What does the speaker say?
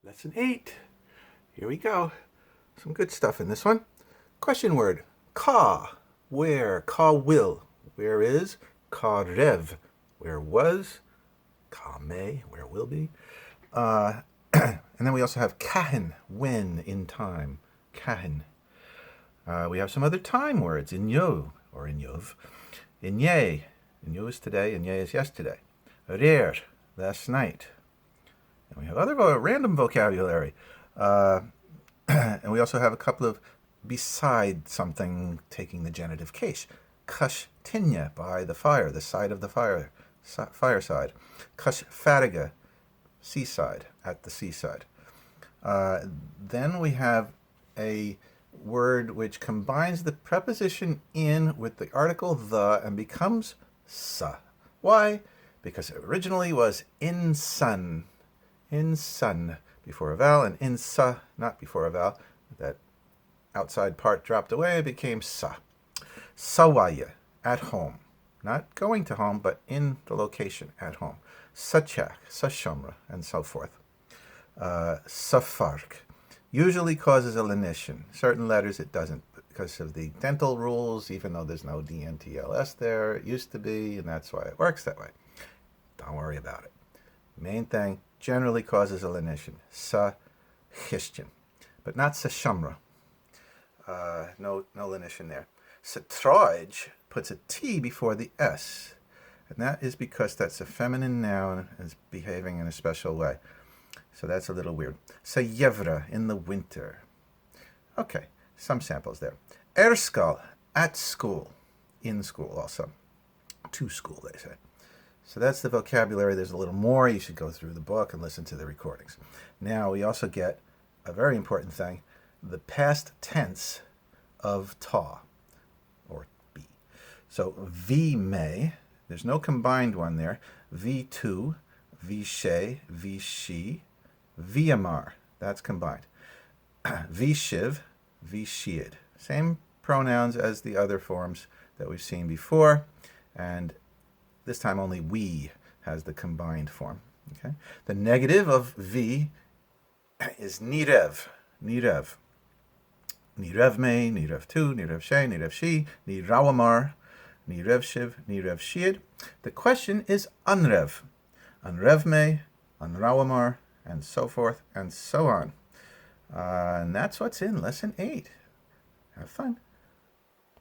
Lesson 8. Here we go. Some good stuff in this one. Question word. Ka. Where. Ka will. Where is. Ka rev. Where was. Ka may. Where will be. And then we also have kahin. When. In time. Kahin. We have some other time words. Inyo. Or inyov. Inye. Inyo is today. Inye is yesterday. Rer. Last night. And we have other random vocabulary. And we also have a couple of beside something taking the genitive case. Kush tinya, by the fire, the side of the fire, fireside. Kush fariga, seaside, at the seaside. Then we have a word which combines the preposition in with the article the and becomes sa. Why? Because it originally was in sun before a vowel, and in sa, not before a vowel. That outside part dropped away, it became sa. Sawaya, at home. Not going to home, but in the location, at home. Sachak, sashomra, and so forth. Safark usually causes a lenition. Certain letters it doesn't, because of the dental rules, even though there's no DNTLS there. It used to be, and that's why it works that way. Don't worry about it. Main thing, generally causes a lenition. Sa-chishtin. But not sa-shamra. No lenition there. Satroj puts a T before the S. And that is because that's a feminine noun and is behaving in a special way. So that's a little weird. Sayevra, in the winter. Okay, some samples there. Erskal, at school. In school also. To school, they say. So that's the vocabulary. There's a little more. You should go through the book and listen to the recordings. Now we also get a very important thing, the past tense of ta, or be. So vi may, there's no combined one there. Vi tu, vi she, vi she, vi amar, that's combined. Vi shiv, vi shiid. Same pronouns as the other forms that we've seen before, and this time only we has the combined form. Okay. The negative of vi is nirev. Nirev. Nirev me, nirev tu, nirev she, nirev she, nirawamar, nirev shiv, nirev shiid. The question is unrev. Unrev me, unrawamar, and so forth and so on. And that's what's in lesson 8. Have fun.